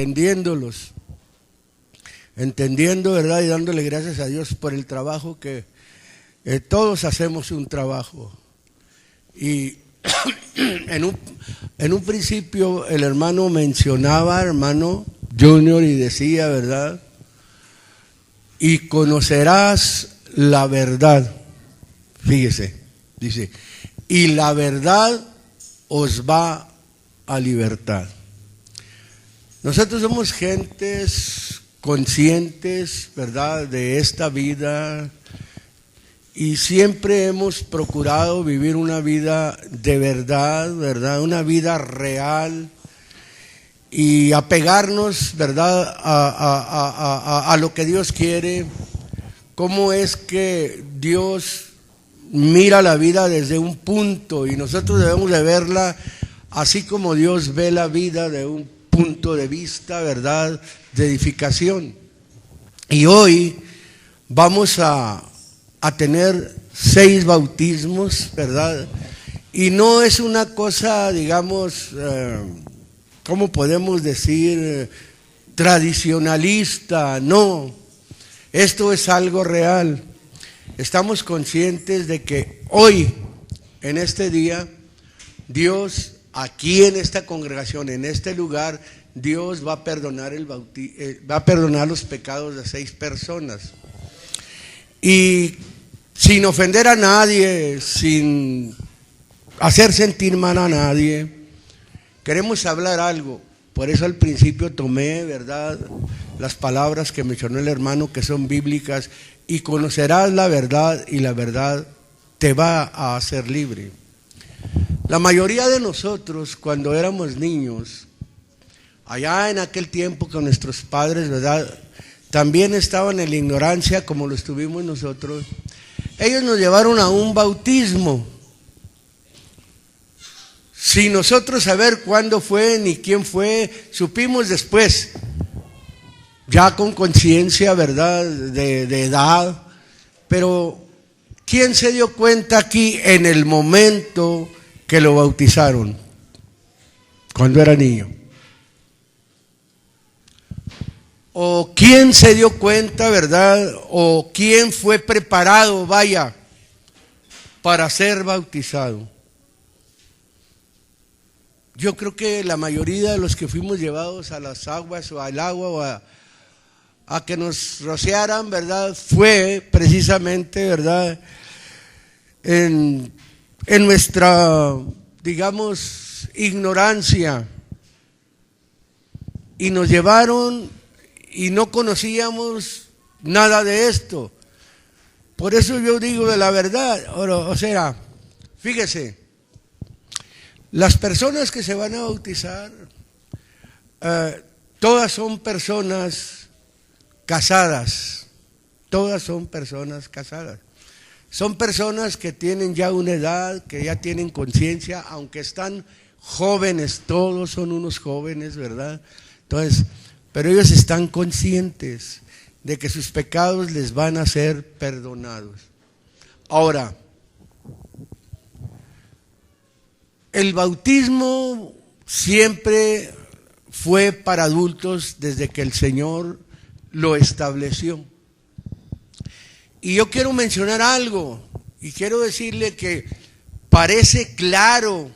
entendiendo, ¿verdad? Y dándole gracias a Dios por el trabajo que todos hacemos un trabajo. Y en un principio el hermano mencionaba, hermano Junior, y decía, ¿verdad? Y conocerás la verdad. Fíjese, dice, y la verdad os va a libertar. Nosotros somos gentes conscientes, ¿verdad?, de esta vida, y siempre hemos procurado vivir una vida de verdad, ¿verdad?, una vida real, y apegarnos, ¿verdad?, a lo que Dios quiere. Cómo es que Dios mira la vida desde un punto, y nosotros debemos de verla así como Dios ve la vida, de un punto de vista, ¿verdad?, de edificación. Y hoy vamos a tener 6 bautismos, ¿verdad? Y no es una cosa, digamos, ¿cómo podemos decir? Tradicionalista, no. Esto es algo real. Estamos conscientes de que hoy, en este día, Dios, aquí en esta congregación, en este lugar, Dios va a perdonar va a perdonar los pecados de 6 personas. Y sin ofender a nadie, sin hacer sentir mal a nadie, queremos hablar algo. Por eso al principio tomé, ¿verdad?, las palabras que mencionó el hermano, que son bíblicas, y conocerás la verdad y la verdad te va a hacer libre. La mayoría de nosotros, cuando éramos niños, allá en aquel tiempo con nuestros padres, ¿verdad?, también estaban en la ignorancia como lo estuvimos nosotros. Ellos nos llevaron a un bautismo, sin nosotros saber cuándo fue ni quién fue. Supimos después, ya con conciencia, ¿verdad?, de edad. Pero ¿quién se dio cuenta aquí en el momento que lo bautizaron? Cuando era niño. ¿O quién se dio cuenta, verdad? ¿O quién fue preparado, vaya, para ser bautizado? Yo creo que la mayoría de los que fuimos llevados a las aguas o al agua o a que nos rociaran, ¿verdad?, fue precisamente, ¿verdad?, en nuestra, digamos, ignorancia, y nos llevaron y no conocíamos nada de esto. Por eso yo digo de la verdad. O sea, fíjese, las personas que se van a bautizar, todas son personas casadas, todas son personas casadas. Son personas que tienen ya una edad, que ya tienen conciencia, aunque están jóvenes, todos son unos jóvenes, ¿verdad? Entonces, pero ellos están conscientes de que sus pecados les van a ser perdonados. Ahora, el bautismo siempre fue para adultos desde que el Señor lo estableció. Y yo quiero mencionar algo, y quiero decirle que parece claro,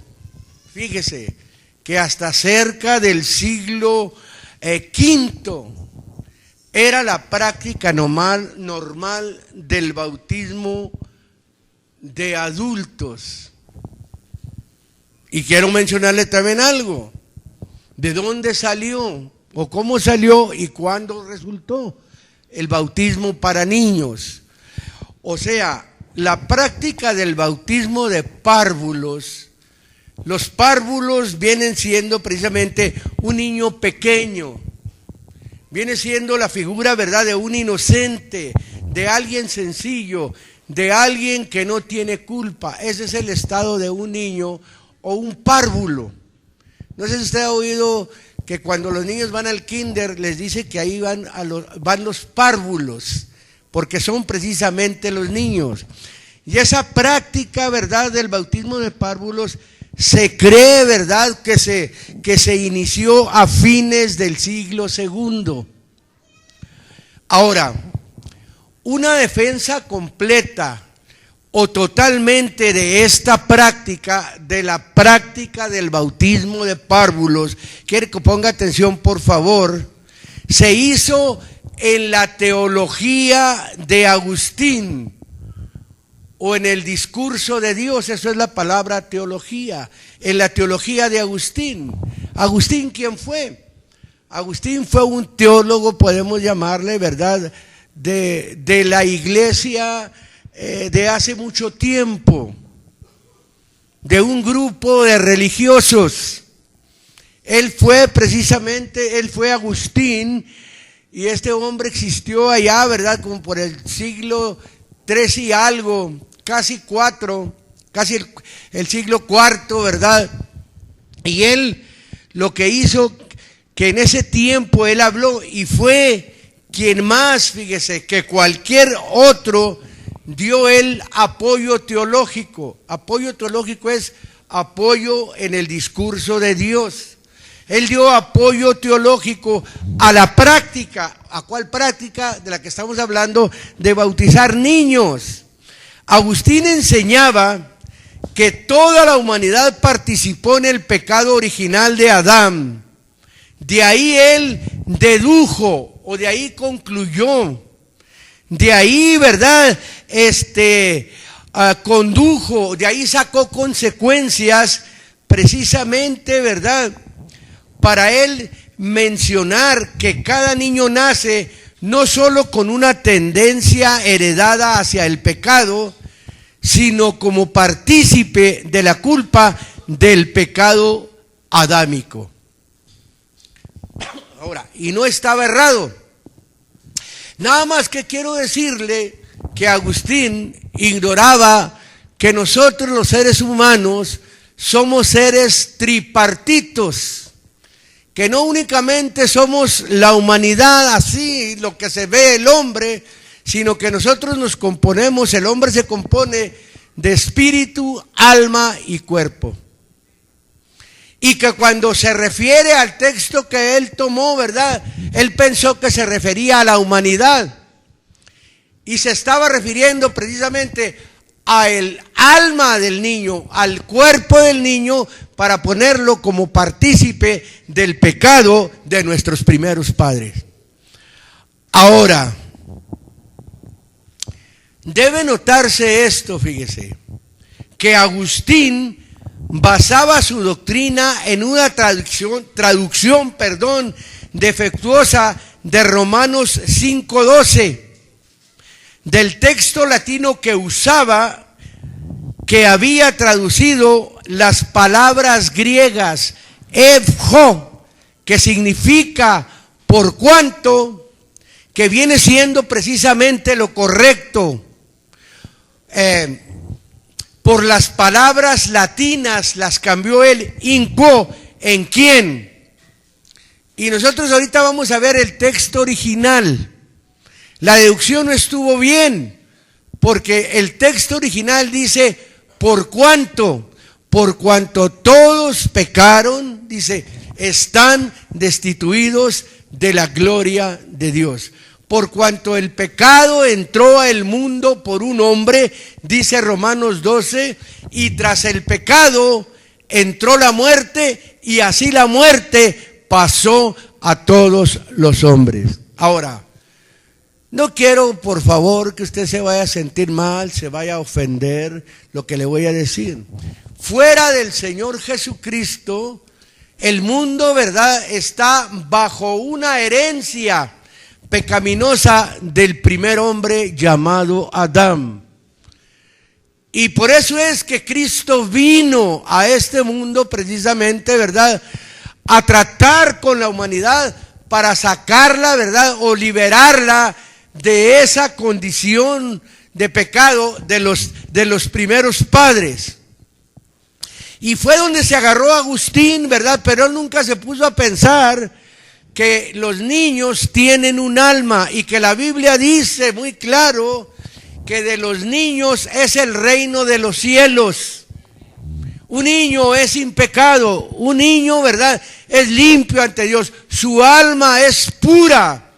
fíjese, que hasta cerca del siglo V era la práctica normal del bautismo de adultos. Y quiero mencionarle también algo, de dónde salió, o cómo salió y cuándo resultó el bautismo para niños. O sea, la práctica del bautismo de párvulos. Los párvulos vienen siendo precisamente un niño pequeño, viene siendo la figura, ¿verdad?, de un inocente, de alguien sencillo, de alguien que no tiene culpa. Ese es el estado de un niño o un párvulo. No sé si usted ha oído que cuando los niños van al kinder les dice que ahí van los párvulos, porque son precisamente los niños. Y esa práctica, ¿verdad?, del bautismo de párvulos Se cree, ¿verdad?, que se inició a fines del siglo II. Ahora, una defensa completa o totalmente de esta práctica, de la práctica del bautismo de párvulos, quiero que ponga atención por favor, se hizo en la teología de Agustín, o en el discurso de Dios. Eso es la palabra teología, en la teología de Agustín. ¿Agustín quién fue? Agustín fue un teólogo, podemos llamarle, ¿verdad?, de la iglesia de hace mucho tiempo, de un grupo de religiosos. Él fue Agustín, y este hombre existió allá, ¿verdad?, como por el siglo 3 y algo, casi 4, casi el siglo IV, ¿verdad? Y él lo que hizo, que en ese tiempo él habló y fue quien más, fíjese, que cualquier otro dio el apoyo teológico. Apoyo teológico es apoyo en el discurso de Dios. Él dio apoyo teológico a la práctica. ¿A cuál práctica? De la que estamos hablando, de bautizar niños. Agustín enseñaba que toda la humanidad participó en el pecado original de Adán. De ahí él dedujo, o de ahí concluyó, de ahí, ¿verdad?, condujo, de ahí sacó consecuencias precisamente, ¿verdad?, para él mencionar que cada niño nace no solo con una tendencia heredada hacia el pecado, sino como partícipe de la culpa del pecado adámico. Ahora, y no estaba errado. Nada más que quiero decirle que Agustín ignoraba que nosotros los seres humanos somos seres tripartitos, que no únicamente somos la humanidad así, lo que se ve el hombre, sino que nosotros nos componemos, el hombre se compone de espíritu, alma y cuerpo. Y que cuando se refiere al texto que él tomó, ¿verdad?, él pensó que se refería a la humanidad. Y se estaba refiriendo precisamente al alma del niño, al cuerpo del niño, para ponerlo como partícipe del pecado de nuestros primeros padres. Ahora, debe notarse esto, fíjese, que Agustín basaba su doctrina en una traducción defectuosa de Romanos 5:12, del texto latino que usaba, que había traducido las palabras griegas evjo, que significa por cuanto, que viene siendo precisamente lo correcto. Por las palabras latinas las cambió él, in quo, en quién. Y nosotros ahorita vamos a ver el texto original. La deducción no estuvo bien, porque el texto original dice, por cuanto todos pecaron, dice, están destituidos de la gloria de Dios. Por cuanto el pecado entró al mundo por un hombre, dice Romanos 12, y tras el pecado entró la muerte, y así la muerte pasó a todos los hombres. Ahora, no quiero, por favor, que usted se vaya a sentir mal, se vaya a ofender lo que le voy a decir. Fuera del Señor Jesucristo, el mundo, ¿verdad?, está bajo una herencia pecaminosa del primer hombre llamado Adán. Y por eso es que Cristo vino a este mundo precisamente, ¿verdad?, a tratar con la humanidad para sacarla, ¿verdad?, o liberarla de esa condición de pecado de los primeros padres. Y fue donde se agarró Agustín, ¿verdad?, pero él nunca se puso a pensar que los niños tienen un alma, y que la Biblia dice muy claro que de los niños es el reino de los cielos. Un niño es sin pecado, un niño, ¿verdad?, es limpio ante Dios, su alma es pura.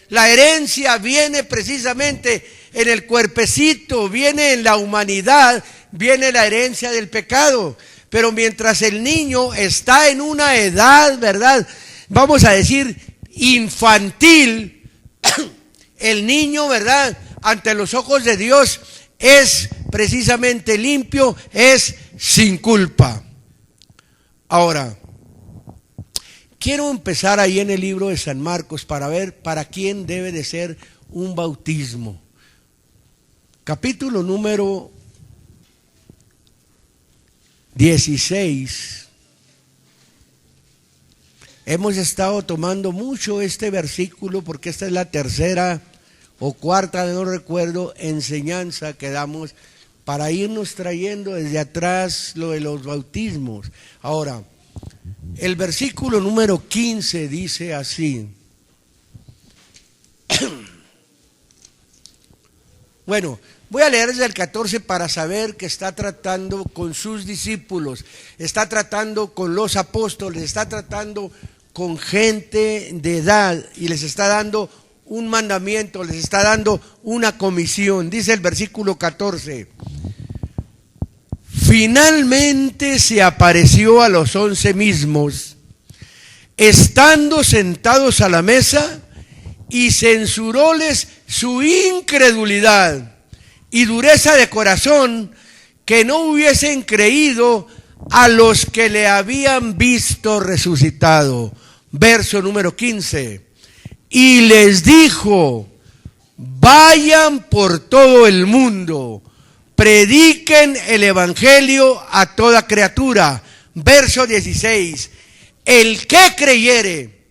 La herencia viene precisamente en el cuerpecito, viene en la humanidad, viene la herencia del pecado. Pero mientras el niño está en una edad, ¿verdad?, vamos a decir infantil, el niño, ¿verdad?, ante los ojos de Dios es precisamente limpio, es sin culpa. Ahora, quiero empezar ahí en el libro de San Marcos para ver para quién debe de ser un bautismo. Capítulo número 16. Hemos estado tomando mucho este versículo porque esta es la tercera o cuarta, no recuerdo, enseñanza que damos para irnos trayendo desde atrás lo de los bautismos. Ahora, el versículo número 15 dice así. Bueno, voy a leer desde el 14 para saber que está tratando con sus discípulos, está tratando con los apóstoles, está tratando con gente de edad y les está dando un mandamiento, les está dando una comisión. Dice el versículo 14: finalmente se apareció a los 11 mismos, estando sentados a la mesa, y censuróles su incredulidad y dureza de corazón, que no hubiesen creído a los que le habían visto resucitado. Verso número 15. Y les dijo: vayan por todo el mundo, prediquen el evangelio a toda criatura. Verso 16. El que creyere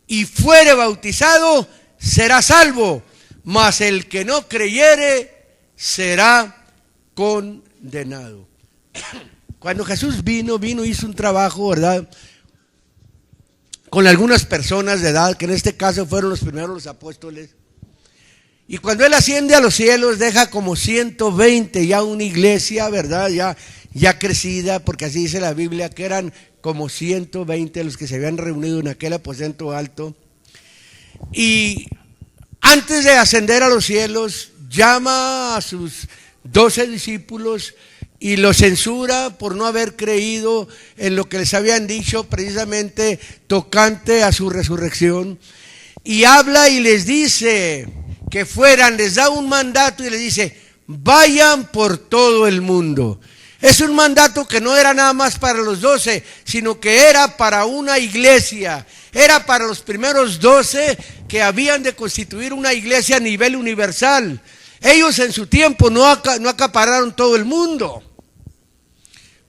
y fuere bautizado será salvo, mas el que no creyere será condenado. Cuando Jesús vino, hizo un trabajo, ¿verdad?, con algunas personas de edad, que en este caso fueron los primeros los apóstoles. Y cuando Él asciende a los cielos, deja como 120 ya una iglesia, ¿verdad?, ya crecida, porque así dice la Biblia, que eran como 120 los que se habían reunido en aquel aposento alto. Y antes de ascender a los cielos, llama a sus 12 discípulos y los censura por no haber creído en lo que les habían dicho precisamente tocante a su resurrección. Y habla y les dice que fueran, les da un mandato y les dice: vayan por todo el mundo. Es un mandato que no era nada más para los 12, sino que era para una iglesia, era para los primeros 12 que habían de constituir una iglesia a nivel universal. Ellos en su tiempo no acapararon todo el mundo,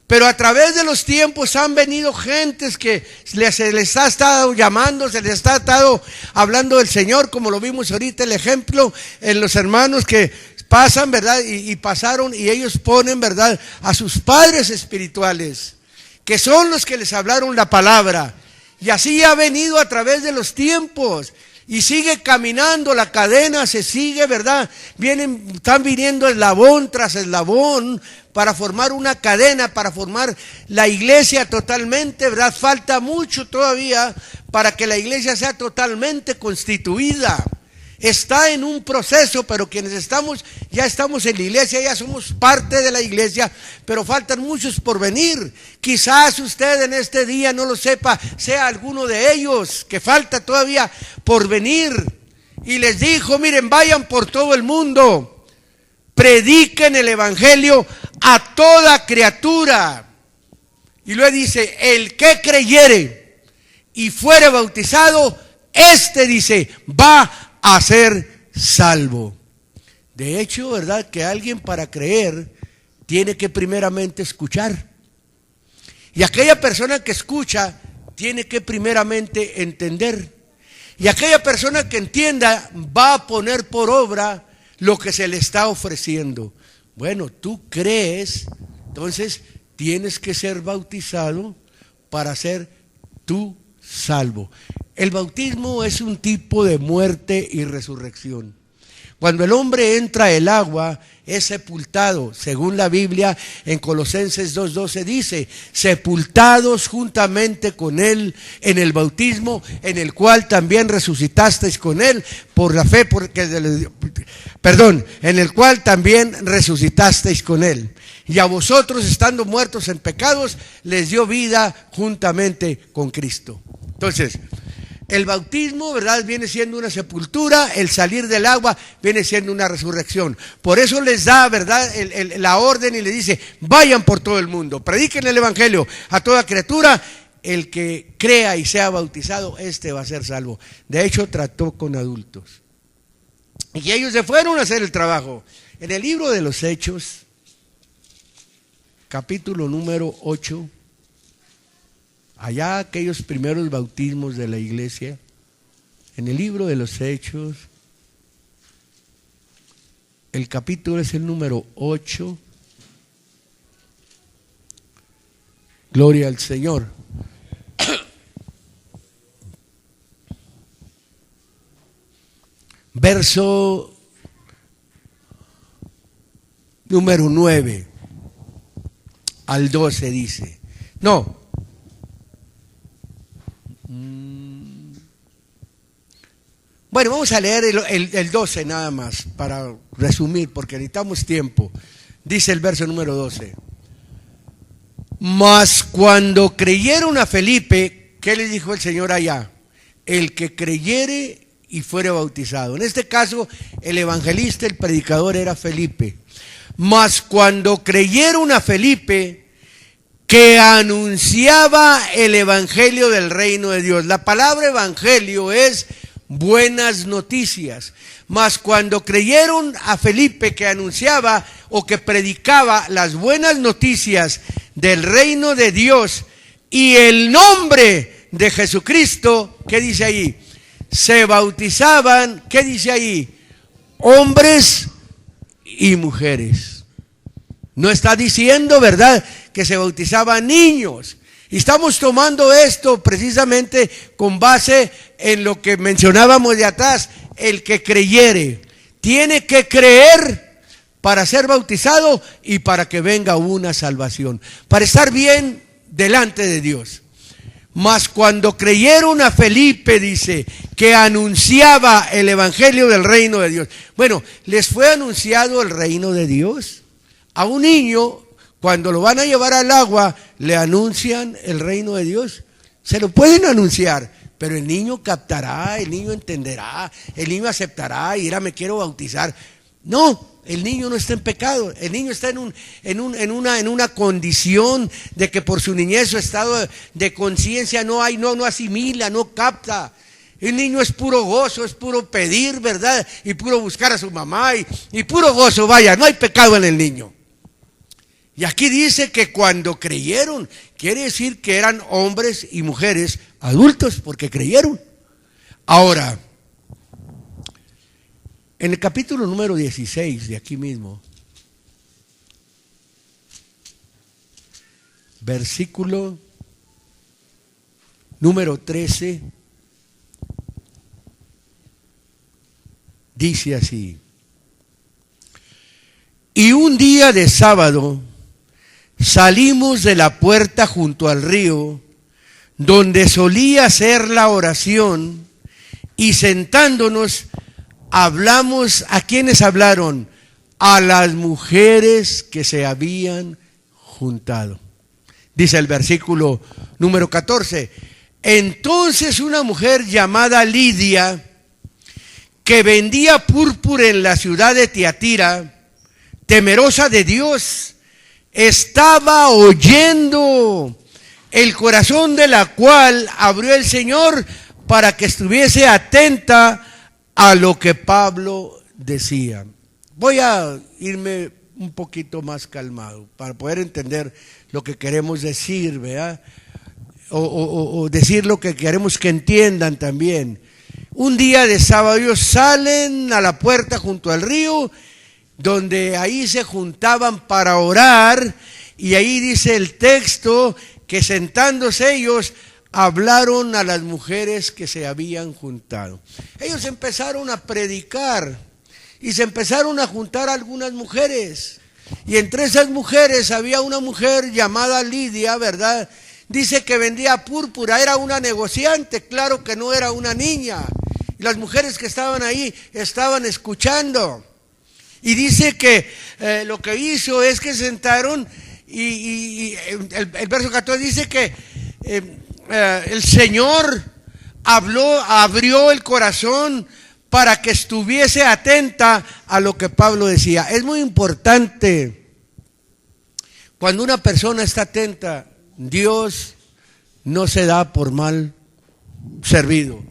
pero a través de los tiempos han venido gentes que se les ha estado llamando, se les ha estado hablando del Señor, como lo vimos ahorita el ejemplo en los hermanos que pasan, ¿verdad? Y pasaron, y ellos ponen, ¿verdad?, a sus padres espirituales, que son los que les hablaron la palabra. Y así ha venido a través de los tiempos. Y sigue caminando, la cadena se sigue, ¿verdad? Están viniendo eslabón tras eslabón para formar una cadena, para formar la iglesia totalmente, ¿verdad? Falta mucho todavía para que la iglesia sea totalmente constituida. Está en un proceso, pero quienes ya estamos en la iglesia, ya somos parte de la iglesia, pero faltan muchos por venir. Quizás usted en este día no lo sepa, sea alguno de ellos que falta todavía por venir. Y les dijo: miren, vayan por todo el mundo, prediquen el evangelio a toda criatura. Y luego dice: el que creyere y fuere bautizado, dice, va a ser salvo. De hecho, ¿verdad?, que alguien para creer tiene que primeramente escuchar. Y aquella persona que escucha tiene que primeramente entender. Y aquella persona que entienda va a poner por obra lo que se le está ofreciendo. Bueno, tú crees, entonces tienes que ser bautizado para ser tú salvo. El bautismo es un tipo de muerte y resurrección. Cuando el hombre entra al agua, es sepultado. Según la Biblia, en Colosenses 2:12 dice, sepultados juntamente con él en el bautismo, en el cual también resucitasteis con él por la fe, en el cual también resucitasteis con él. Y a vosotros, estando muertos en pecados, les dio vida juntamente con Cristo. Entonces, el bautismo, ¿verdad?, viene siendo una sepultura, el salir del agua viene siendo una resurrección. Por eso les da, ¿verdad?, la orden y les dice, vayan por todo el mundo, prediquen el evangelio a toda criatura, el que crea y sea bautizado, este va a ser salvo. De hecho, trató con adultos. Y ellos se fueron a hacer el trabajo. En el libro de los Hechos, capítulo número 8, allá aquellos primeros bautismos de la iglesia, en el libro de los Hechos, el capítulo es el número 8, gloria al Señor. Verso número 9 al 12 dice, no, bueno, vamos a leer el 12 nada más para resumir, porque necesitamos tiempo. Dice el verso número 12. Mas cuando creyeron a Felipe, ¿qué le dijo el Señor allá? El que creyere y fuere bautizado. En este caso, el evangelista, el predicador era Felipe. Mas cuando creyeron a Felipe, que anunciaba el evangelio del reino de Dios. La palabra evangelio es buenas noticias. Mas cuando creyeron a Felipe, que anunciaba o que predicaba las buenas noticias del reino de Dios y el nombre de Jesucristo, ¿qué dice ahí? Se bautizaban, ¿qué dice ahí? Hombres y mujeres. No está diciendo, ¿verdad?, que se bautizaban niños. Y estamos tomando esto precisamente con base en lo que mencionábamos de atrás. El que creyere tiene que creer para ser bautizado y para que venga una salvación, para estar bien delante de Dios. Mas cuando creyeron a Felipe, dice, que anunciaba el evangelio del reino de Dios. Bueno, les fue anunciado el reino de Dios. A un niño, cuando lo van a llevar al agua, le anuncian el reino de Dios. Se lo pueden anunciar, pero el niño captará, el niño entenderá, el niño aceptará y dirá, me quiero bautizar. No, el niño no está en pecado, el niño está en una condición de que por su niñez, su estado de conciencia no asimila, no capta. El niño es puro gozo, es puro pedir, ¿verdad? Y puro buscar a su mamá y puro gozo, vaya, no hay pecado en el niño. Y aquí dice que cuando creyeron, quiere decir que eran hombres y mujeres adultos porque creyeron. Ahora, en el capítulo número 16 de aquí mismo, versículo número 13, dice así: y un día de sábado salimos de la puerta junto al río, donde solía hacer la oración, y sentándonos hablamos. ¿A quiénes hablaron? A las mujeres que se habían juntado. Dice el versículo número 14: entonces una mujer llamada Lidia, que vendía púrpura en la ciudad de Tiatira, temerosa de Dios, estaba oyendo, el corazón de la cual abrió el Señor para que estuviese atenta a lo que Pablo decía. Voy a irme un poquito más calmado para poder entender lo que queremos decir, ¿verdad? O decir lo que queremos que entiendan también. Un día de sábado ellos salen a la puerta junto al río, donde ahí se juntaban para orar, y ahí dice el texto que sentándose ellos hablaron a las mujeres que se habían juntado. Ellos empezaron a predicar y se empezaron a juntar algunas mujeres. Y entre esas mujeres había una mujer llamada Lidia, ¿verdad? Dice que vendía púrpura, era una negociante, claro que no era una niña. Y las mujeres que estaban ahí estaban escuchando. Y dice que lo que hizo es que sentaron y el verso 14 dice que el Señor abrió el corazón para que estuviese atenta a lo que Pablo decía. Es muy importante, cuando una persona está atenta, Dios no se da por mal servido.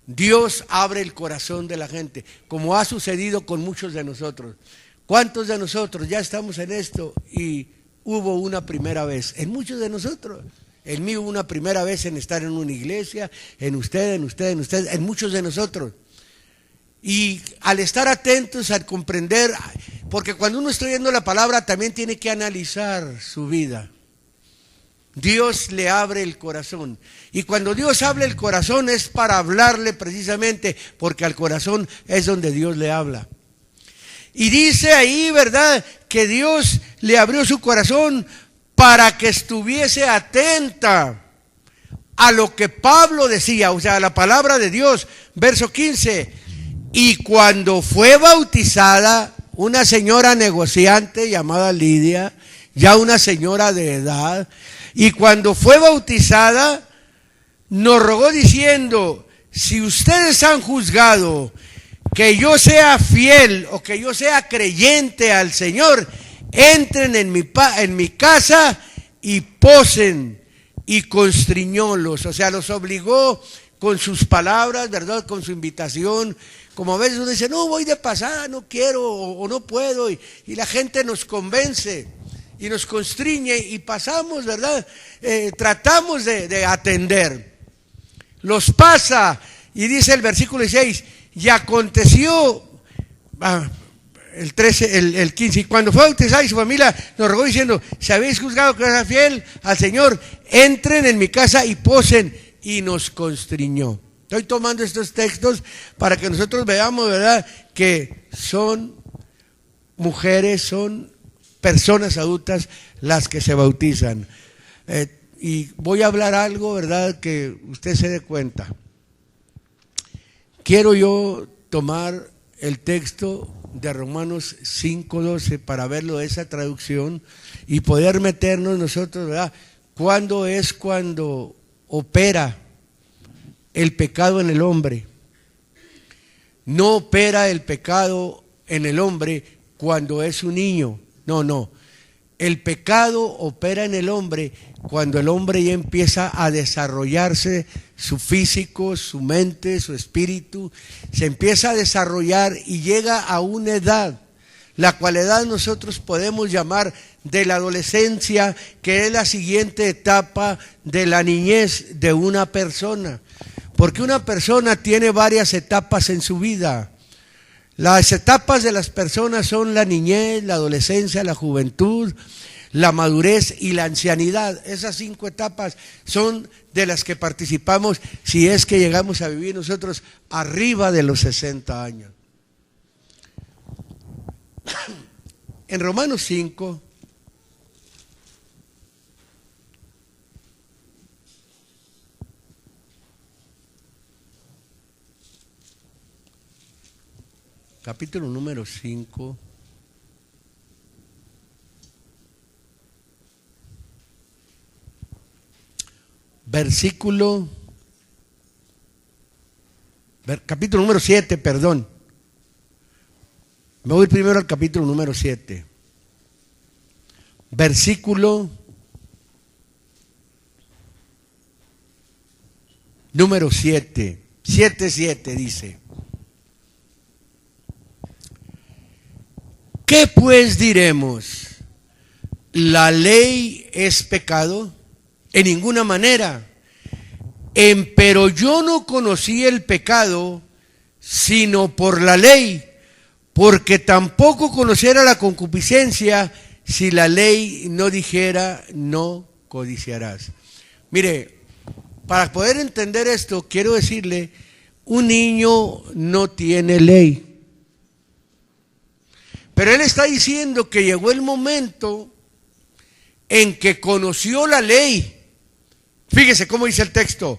Dios abre el corazón de la gente, como ha sucedido con muchos de nosotros. ¿Cuántos de nosotros ya estamos en esto y hubo una primera vez? En muchos de nosotros. En mí hubo una primera vez en estar en una iglesia, en usted, en muchos de nosotros. Y al estar atentos, al comprender, porque cuando uno está oyendo la palabra también tiene que analizar su vida. Dios le abre el corazón. Y cuando Dios abre el corazón es para hablarle precisamente, porque al corazón es donde Dios le habla. Y dice ahí, ¿verdad?, que Dios le abrió su corazón para que estuviese atenta a lo que Pablo decía, o sea, a la palabra de Dios. Verso 15, y cuando fue bautizada una señora negociante llamada Lidia, ya una señora de edad, y cuando fue bautizada nos rogó diciendo, si ustedes han juzgado que yo sea fiel o que yo sea creyente al Señor, entren en mi casa y posen, y constriñólos, o sea, los obligó con sus palabras, ¿verdad?, con su invitación. Como a veces uno dice, no, voy de pasada, no quiero o no puedo, y la gente nos convence y nos constriñe y pasamos, ¿verdad? Tratamos de atender. Los pasa, y dice el versículo 16, y aconteció, el 13, el 15, y cuando fue bautizada y su familia nos rogó diciendo, si habéis juzgado que era fiel al Señor, entren en mi casa y posen, y nos constriñó. Estoy tomando estos textos para que nosotros veamos, ¿verdad?, que son mujeres, son personas adultas las que se bautizan. Y voy a hablar algo, ¿verdad?, que usted se dé cuenta. Quiero yo tomar el texto de Romanos 5:12 para verlo de esa traducción y poder meternos nosotros, ¿verdad?, cuando opera el pecado en el hombre. No opera el pecado en el hombre cuando es un niño. No. El pecado opera en el hombre cuando el hombre ya empieza a desarrollarse, su físico, su mente, su espíritu, se empieza a desarrollar y llega a una edad, la cual edad nosotros podemos llamar de la adolescencia, que es la siguiente etapa de la niñez de una persona. Porque una persona tiene varias etapas en su vida. Las etapas de las personas son la niñez, la adolescencia, la juventud, la madurez y la ancianidad. Esas 5 etapas son de las que participamos si es que llegamos a vivir nosotros arriba de los 60 años. En Romanos 5, capítulo número 5, capítulo número 7, perdón. Me voy primero al capítulo número 7. Versículo número 7. 7:7 dice: ¿qué pues diremos? ¿La ley es pecado? En ninguna manera. Pero yo no conocí el pecado sino por la ley, porque tampoco conociera la concupiscencia si la ley no dijera no codiciarás. Mire, para poder entender esto, quiero decirle, un niño no tiene ley. Pero él está diciendo que llegó el momento en que conoció la ley. Fíjese cómo dice el texto.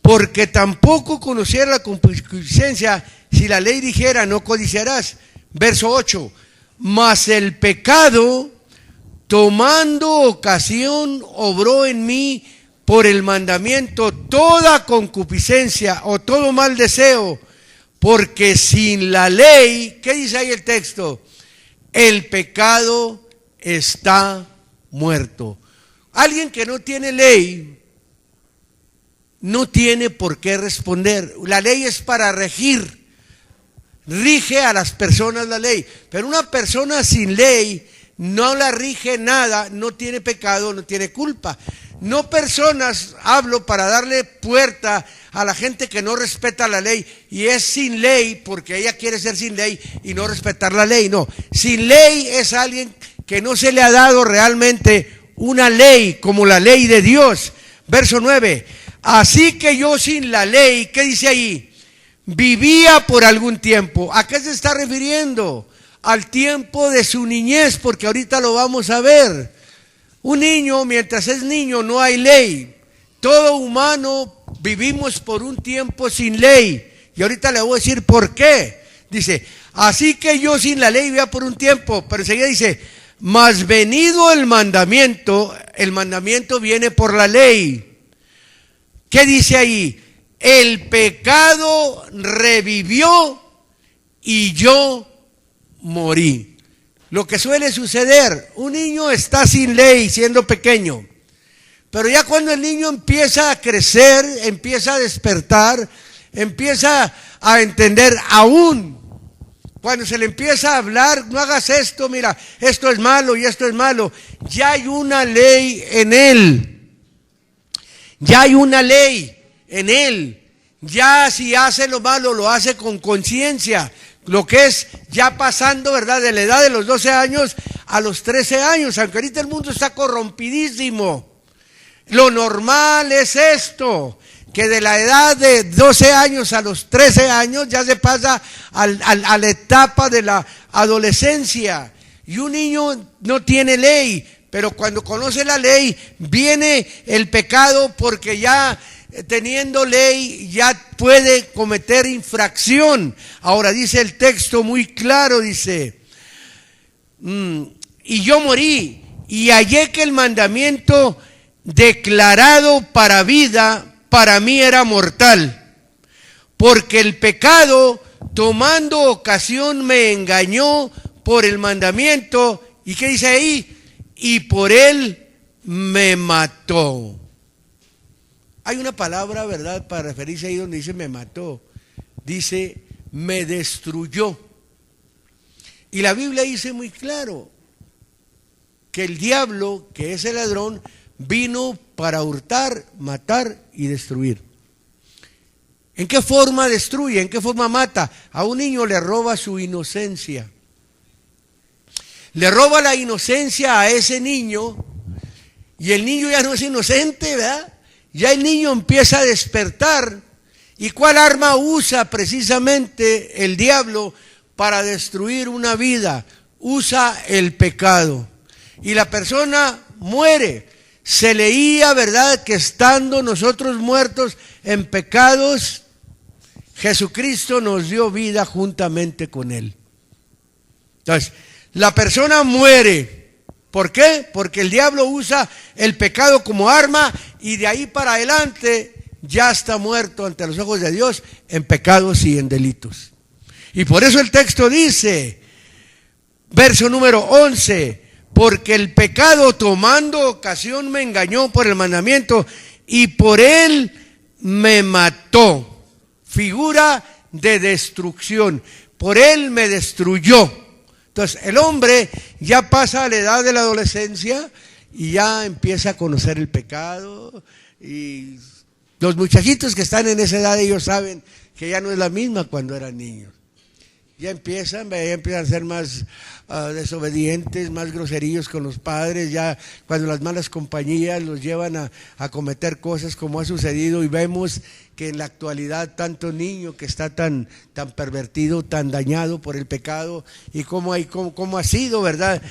Porque tampoco conociera la concupiscencia si la ley dijera no codiciarás. Verso 8. Mas el pecado, tomando ocasión, obró en mí por el mandamiento toda concupiscencia o todo mal deseo, porque sin la ley, ¿qué dice ahí el texto? El pecado está muerto. Alguien que no tiene ley no tiene por qué responder. La ley es para regir, rige a las personas la ley, pero una persona sin ley no la rige nada, no tiene pecado, no tiene culpa. No personas, hablo para darle puerta a la gente que no respeta la ley y es sin ley porque ella quiere ser sin ley y no respetar la ley. No, sin ley es alguien que no se le ha dado realmente una ley como la ley de Dios. Verso 9, así que yo sin la ley, ¿qué dice ahí? Vivía por algún tiempo. ¿A qué se está refiriendo? Al tiempo de su niñez, porque ahorita lo vamos a ver. Un niño, mientras es niño, no hay ley. Todo humano vivimos por un tiempo sin ley. Y ahorita le voy a decir por qué. Dice, así que yo sin la ley vivía por un tiempo. Pero enseguida dice, mas venido el mandamiento viene por la ley. ¿Qué dice ahí? El pecado revivió y yo morí. Lo que suele suceder, un niño está sin ley siendo pequeño, pero ya cuando el niño empieza a crecer, empieza a despertar, empieza a entender, aún cuando se le empieza a hablar, no hagas esto, mira, esto es malo y esto es malo, ya hay una ley en él, ya hay una ley en él, ya si hace lo malo lo hace con conciencia. Lo que es ya pasando, ¿verdad? De la edad de los 12 años a los 13 años, aunque ahorita el mundo está corrompidísimo. Lo normal es esto, que de la edad de 12 años a los 13 años ya se pasa a la etapa de la adolescencia. Y un niño no tiene ley, pero cuando conoce la ley viene el pecado porque ya teniendo ley ya puede cometer infracción. Ahora dice el texto muy claro, dice, y yo morí y hallé que el mandamiento declarado para vida para mí era mortal, porque el pecado tomando ocasión me engañó por el mandamiento. ¿Y qué dice ahí? Y por él me mató. Hay una palabra, ¿verdad?, para referirse ahí donde dice me mató. Dice me destruyó. Y la Biblia dice muy claro que el diablo, que es el ladrón, vino para hurtar, matar y destruir. ¿En qué forma destruye? ¿En qué forma mata? A un niño le roba su inocencia. Le roba la inocencia a ese niño y el niño ya no es inocente, ¿verdad? Ya el niño empieza a despertar. ¿Y cuál arma usa precisamente el diablo para destruir una vida? Usa el pecado. Y la persona muere. Se leía, ¿verdad?, que estando nosotros muertos en pecados, Jesucristo nos dio vida juntamente con Él. Entonces, la persona muere. ¿Por qué? Porque el diablo usa el pecado como arma y de ahí para adelante ya está muerto ante los ojos de Dios en pecados y en delitos. Y por eso el texto dice, verso número 11, porque el pecado tomando ocasión me engañó por el mandamiento y por él me mató. Figura de destrucción. Por él me destruyó. Entonces el hombre ya pasa a la edad de la adolescencia y ya empieza a conocer el pecado. Y los muchachitos que están en esa edad, ellos saben que ya no es la misma cuando eran niños. Ya empiezan a ser más desobedientes, más groseríos con los padres, ya cuando las malas compañías los llevan a cometer cosas como ha sucedido, y vemos que en la actualidad tanto niño que está tan pervertido, tan dañado por el pecado, y cómo ha sido, ¿verdad?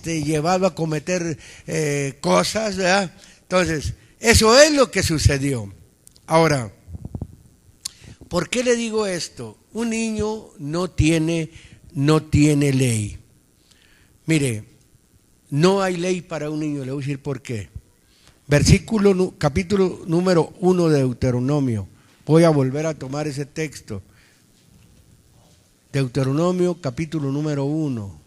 Llevado a cometer cosas, ¿verdad? Entonces, eso es lo que sucedió. Ahora, ¿por qué le digo esto? Un niño no tiene ley. Mire, no hay ley para un niño, le voy a decir por qué. Capítulo número 1 de Deuteronomio. Voy a volver a tomar ese texto. Deuteronomio, capítulo número 1.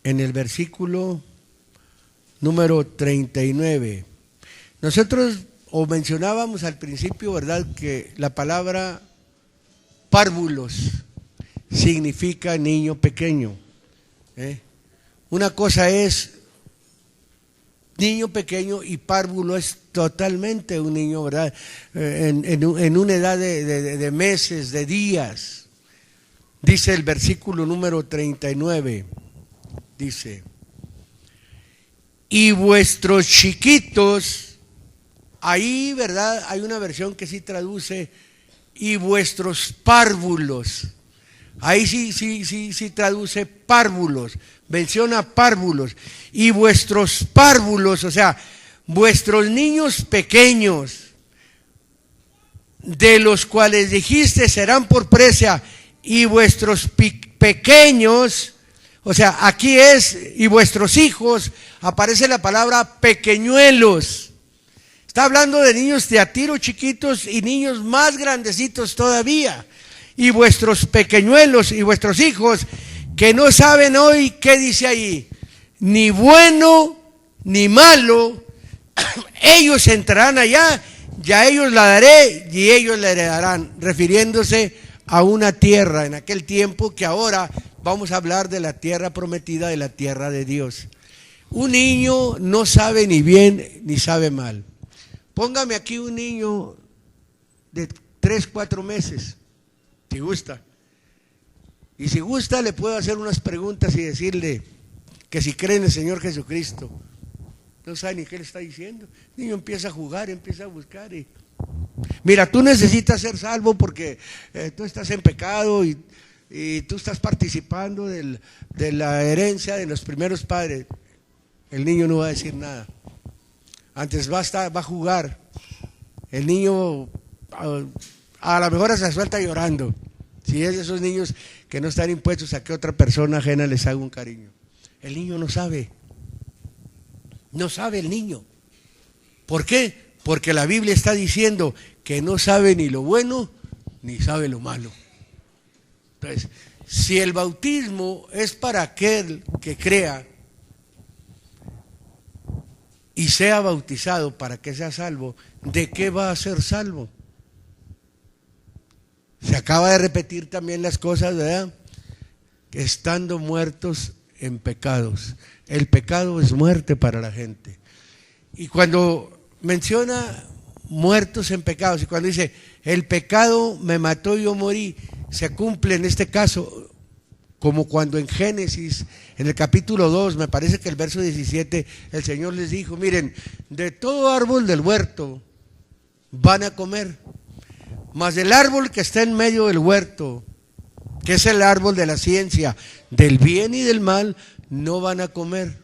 En el versículo número 39. Nosotros mencionábamos al principio, ¿verdad?, que la palabra párvulos significa niño pequeño. Una cosa es niño pequeño y párvulo es totalmente un niño, ¿verdad?, en una edad de meses, de días. Dice el versículo número 39, dice: y vuestros chiquitos. Ahí, ¿verdad?, hay una versión que sí traduce y vuestros párvulos. Ahí sí traduce párvulos, menciona párvulos. Y vuestros párvulos, o sea, vuestros niños pequeños, de los cuales dijiste serán por presa, y vuestros pequeños, o sea, aquí es, y vuestros hijos, aparece la palabra pequeñuelos. Está hablando de niños de a tiro chiquitos y niños más grandecitos todavía. Y vuestros pequeñuelos y vuestros hijos que no saben hoy, ¿qué dice ahí? Ni bueno ni malo, ellos entrarán allá, ya ellos la daré y ellos la heredarán, refiriéndose a una tierra en aquel tiempo, que ahora vamos a hablar de la tierra prometida, de la tierra de Dios. Un niño no sabe ni bien ni sabe mal. Póngame aquí un niño de 3, 4 meses, si gusta. Y si gusta, le puedo hacer unas preguntas y decirle que si cree en el Señor Jesucristo. No sabe ni qué le está diciendo. El niño empieza a jugar, empieza a buscar. Mira, tú necesitas ser salvo porque tú estás en pecado y tú estás participando de la herencia de los primeros padres. El niño no va a decir nada. Antes va a jugar. El niño a lo mejor se suelta llorando. Si es de esos niños que no están impuestos a que otra persona ajena les haga un cariño. El niño no sabe. No sabe el niño. ¿Por qué? Porque la Biblia está diciendo que no sabe ni lo bueno ni sabe lo malo. Entonces, si el bautismo es para aquel que crea y sea bautizado para que sea salvo, ¿de qué va a ser salvo? Se acaba de repetir también las cosas, ¿verdad? Que estando muertos en pecados. El pecado es muerte para la gente. Y cuando menciona muertos en pecados, y cuando dice el pecado me mató y yo morí, se cumple en este caso como cuando en Génesis, en el capítulo 2, me parece que el verso 17, el Señor les dijo: miren, de todo árbol del huerto van a comer, mas el árbol que está en medio del huerto, que es el árbol de la ciencia del bien y del mal, no van a comer.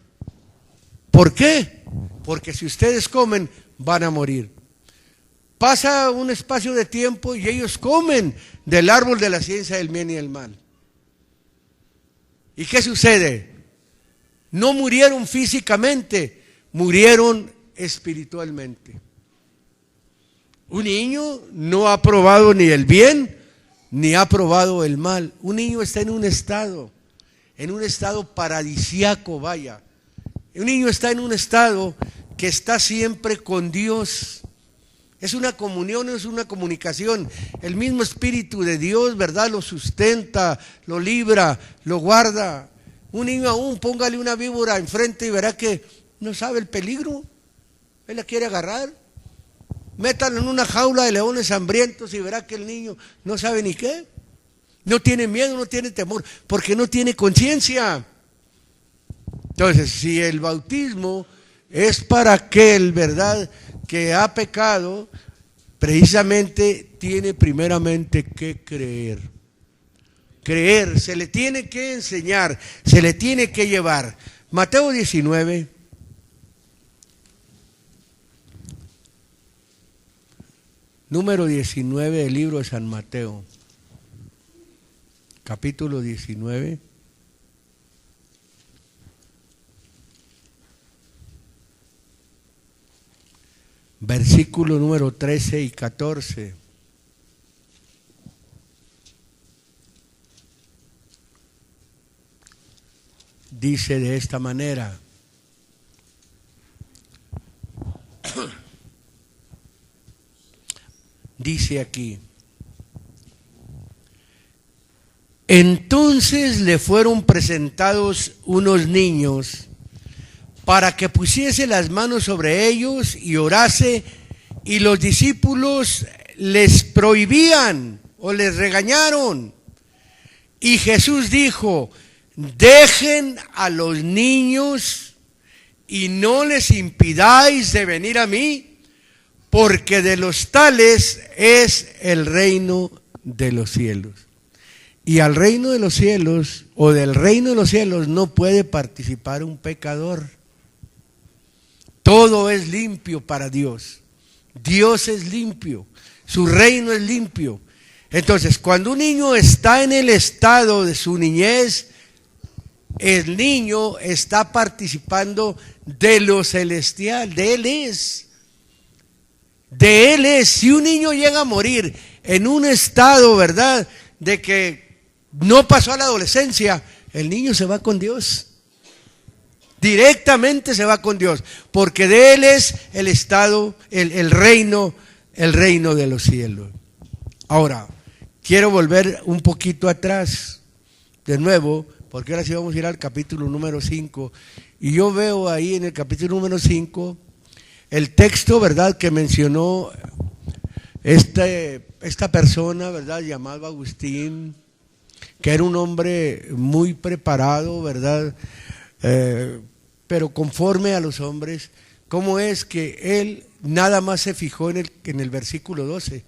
¿Por qué? Porque si ustedes comen, van a morir. Pasa un espacio de tiempo y ellos comen del árbol de la ciencia del bien y del mal. ¿Y qué sucede? No murieron físicamente, murieron espiritualmente. Un niño no ha probado ni el bien, ni ha probado el mal. Un niño está en un estado paradisiaco, vaya. Un niño está en un estado que está siempre con Dios. Es una comunión, es una comunicación. El mismo Espíritu de Dios, ¿verdad?, lo sustenta, lo libra, lo guarda. Un niño aún, póngale una víbora enfrente y verá que no sabe el peligro. Él la quiere agarrar. métanlo en una jaula de leones hambrientos y verá que el niño no sabe ni qué. No tiene miedo, no tiene temor, porque no tiene conciencia. Entonces, si el bautismo es para aquel, ¿verdad?, que ha pecado, precisamente tiene primeramente que creer. Creer, se le tiene que enseñar, se le tiene que llevar. Mateo 19. Número 19 del libro de San Mateo. Capítulo 19. Versículo número 13 y 14. Dice de esta manera: dice aquí: entonces le fueron presentados unos niños para que pusiese las manos sobre ellos y orase, y los discípulos les prohibían o les regañaron. Y Jesús dijo: dejen a los niños y no les impidáis de venir a mí, porque de los tales es el reino de los cielos. Y al reino de los cielos, o del reino de los cielos, no puede participar un pecador. Todo es limpio para Dios. Dios es limpio, su reino es limpio. Entonces, cuando un niño está en el estado de su niñez, el niño está participando de lo celestial, de él es. De él es. Si un niño llega a morir en un estado, ¿verdad?, de que no pasó a la adolescencia, el niño se va con Dios. Directamente se va con Dios, porque de él es el estado, el reino de los cielos. Ahora, quiero volver un poquito atrás, de nuevo, porque ahora sí vamos a ir al capítulo número 5, y yo veo ahí en el capítulo número 5, el texto, ¿verdad?, que mencionó esta persona, ¿verdad?, llamado Agustín, que era un hombre muy preparado, ¿verdad?, pero conforme a los hombres. ¿Cómo es que él nada más se fijó en el versículo 12?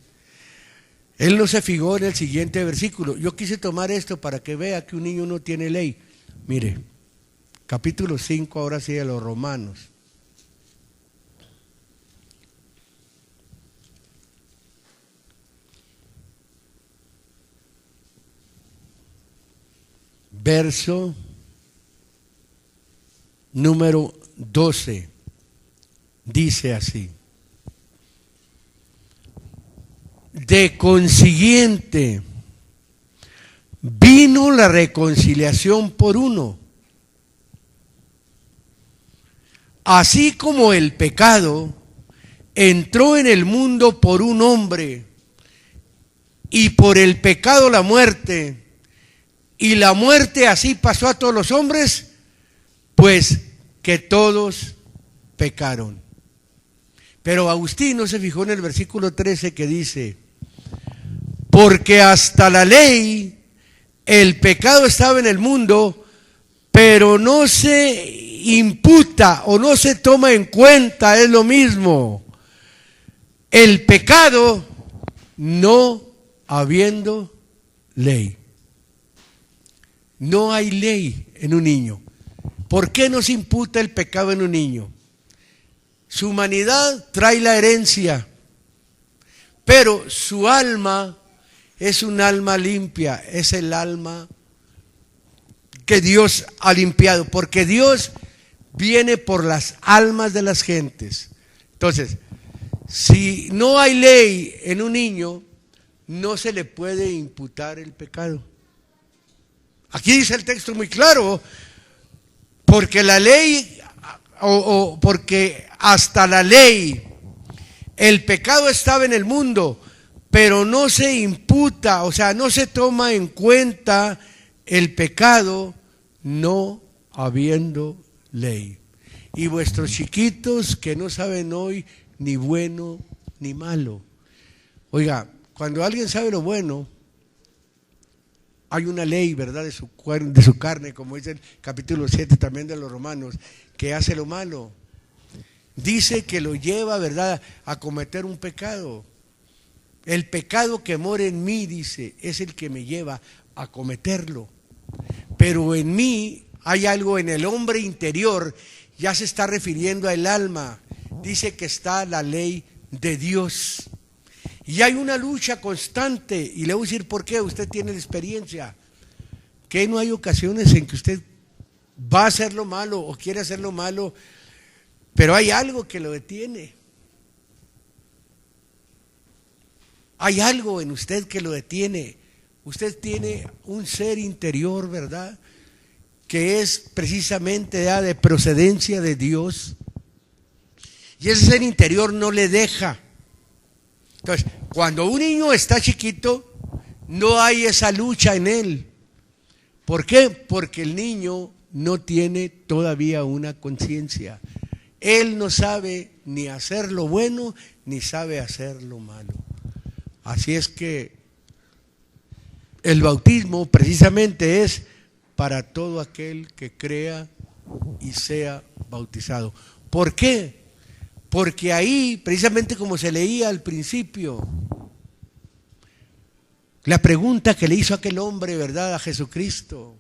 Él no se fijó en el siguiente versículo. Yo quise tomar esto para que vea que un niño no tiene ley. Mire, capítulo 5, ahora sí, de los Romanos. Verso número 12, dice así: de consiguiente, vino la reconciliación por uno, así como el pecado entró en el mundo por un hombre, y por el pecado la muerte, y la muerte así pasó a todos los hombres, pues que todos pecaron. Pero Agustín no se fijó en el versículo 13 que dice: porque hasta la ley el pecado estaba en el mundo, pero no se imputa o no se toma en cuenta, es lo mismo, el pecado no habiendo ley. No hay ley en un niño. ¿Por qué no se imputa el pecado en un niño? Su humanidad trae la herencia, pero su alma es un alma limpia, es el alma que Dios ha limpiado, porque Dios viene por las almas de las gentes. Entonces, si no hay ley en un niño, no se le puede imputar el pecado. Aquí dice el texto muy claro: porque la ley, porque hasta la ley, el pecado estaba en el mundo, pero no se imputa, o sea, no se toma en cuenta el pecado, no habiendo ley. Y vuestros chiquitos que no saben hoy ni bueno ni malo. Oiga, cuando alguien sabe lo bueno, hay una ley, ¿verdad?, de su carne, como dice el capítulo 7 también de los Romanos, que hace lo malo. Dice que lo lleva, ¿verdad?, a cometer un pecado. El pecado que mora en mí, dice, es el que me lleva a cometerlo. Pero en mí hay algo en el hombre interior, ya se está refiriendo al alma. Dice que está la ley de Dios. Y hay una lucha constante, y le voy a decir por qué. Usted tiene la experiencia, que no hay ocasiones en que usted va a hacer lo malo o quiere hacer lo malo, pero hay algo que lo detiene. Hay algo en usted que lo detiene. Usted tiene un ser interior, ¿verdad?, que es precisamente de procedencia de Dios. Y ese ser interior no le deja. Entonces, cuando un niño está chiquito, no hay esa lucha en él. ¿Por qué? Porque el niño no tiene todavía una conciencia. Él no sabe ni hacer lo bueno, ni sabe hacer lo malo. Así es que el bautismo precisamente es para todo aquel que crea y sea bautizado. ¿Por qué? Porque ahí, precisamente como se leía al principio, la pregunta que le hizo aquel hombre, ¿verdad?, a Jesucristo,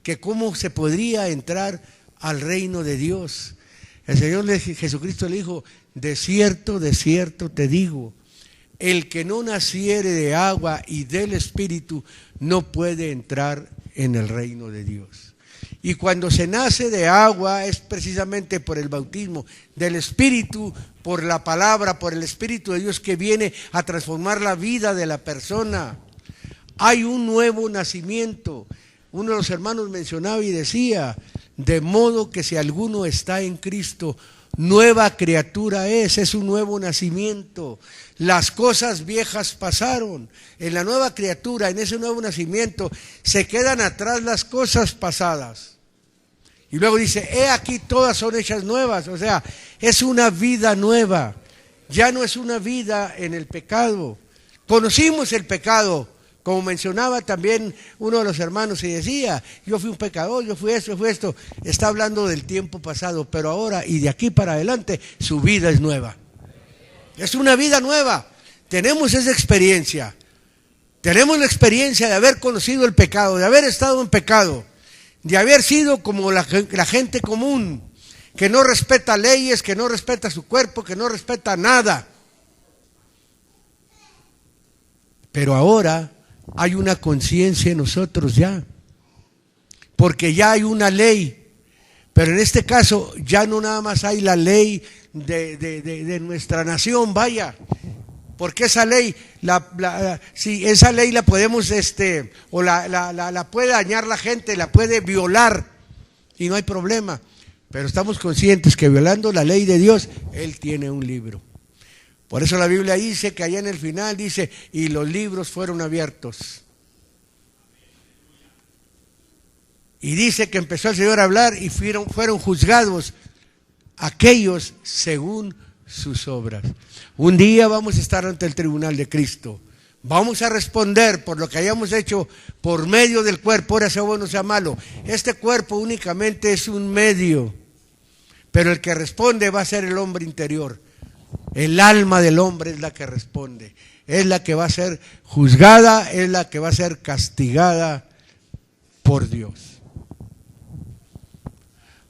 que cómo se podría entrar al reino de Dios. El Señor Jesucristo le dijo: de cierto te digo, el que no naciere de agua y del Espíritu no puede entrar en el reino de Dios. Y cuando se nace de agua es precisamente por el bautismo del Espíritu, por la palabra, por el Espíritu de Dios que viene a transformar la vida de la persona. Hay un nuevo nacimiento. Uno de los hermanos mencionaba y decía: de modo que si alguno está en Cristo, nueva criatura es un nuevo nacimiento. Las cosas viejas pasaron. En la nueva criatura, en ese nuevo nacimiento, se quedan atrás las cosas pasadas. Y luego dice: he aquí todas son hechas nuevas. O sea, es una vida nueva. Ya no es una vida en el pecado. Conocimos el pecado, como mencionaba también uno de los hermanos y decía: yo fui un pecador, yo fui esto, yo fui esto. Está hablando del tiempo pasado, pero ahora y de aquí para adelante su vida es nueva. Es una vida nueva. Tenemos esa experiencia. Tenemos la experiencia de haber conocido el pecado, de haber estado en pecado, de haber sido como la gente común, que no respeta leyes, que no respeta su cuerpo, que no respeta nada. Pero ahora hay una conciencia en nosotros ya, porque ya hay una ley. Pero en este caso ya no nada más hay la ley de nuestra nación, vaya, porque esa ley, si esa ley la podemos, o la puede dañar la gente, la puede violar y no hay problema. Pero estamos conscientes que violando la ley de Dios, Él tiene un libro. Por eso la Biblia dice que allá en el final dice: y los libros fueron abiertos. Y dice que empezó el Señor a hablar y fueron juzgados aquellos según sus obras. Un día vamos a estar ante el tribunal de Cristo. Vamos a responder por lo que hayamos hecho por medio del cuerpo, ahora sea bueno o sea malo. Este cuerpo únicamente es un medio, pero el que responde va a ser el hombre interior. El alma del hombre es la que responde, es la que va a ser juzgada, es la que va a ser castigada por Dios.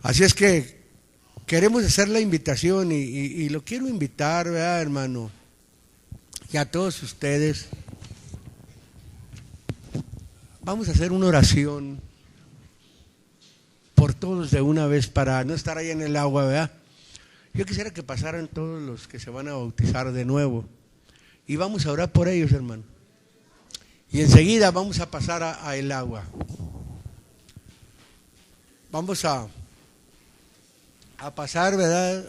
Así es que queremos hacer la invitación y lo quiero invitar, ¿verdad, hermano? Y a todos ustedes. Vamos a hacer una oración por todos de una vez para no estar ahí en el agua, ¿verdad? Yo quisiera que pasaran todos los que se van a bautizar de nuevo. Y vamos a orar por ellos, hermano. Y enseguida vamos a pasar a el agua. Vamos a pasar, ¿verdad?,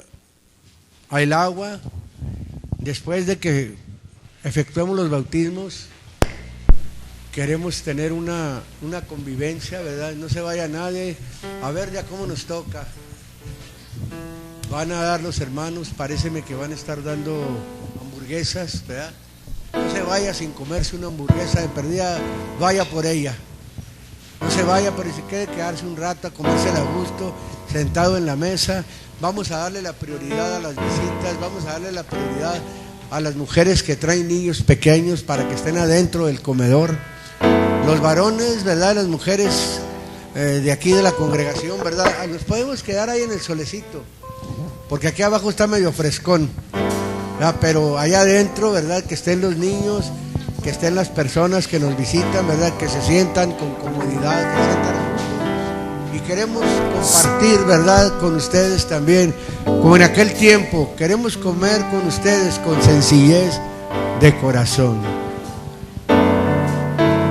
al agua. Después de que efectuemos los bautismos, queremos tener una convivencia, ¿verdad? No se vaya nadie. A ver ya cómo nos toca. Van a dar los hermanos, paréceme que van a estar dando hamburguesas, ¿verdad? No se vaya sin comerse una hamburguesa de perdida, vaya por ella. No se vaya, pero si quiere quedarse un rato a comérsela a gusto, sentado en la mesa. Vamos a darle la prioridad a las visitas, vamos a darle la prioridad a las mujeres que traen niños pequeños para que estén adentro del comedor. Los varones, ¿verdad? Las mujeres de aquí de la congregación, ¿verdad? Nos podemos quedar ahí en el solecito, porque aquí abajo está medio frescón, ¿verdad? Pero allá adentro, ¿verdad? Que estén los niños, que estén las personas que nos visitan, ¿verdad? Que se sientan con comodidad, que se sientan a gusto. Y queremos compartir, ¿verdad? Con ustedes también, como en aquel tiempo, queremos comer con ustedes con sencillez de corazón.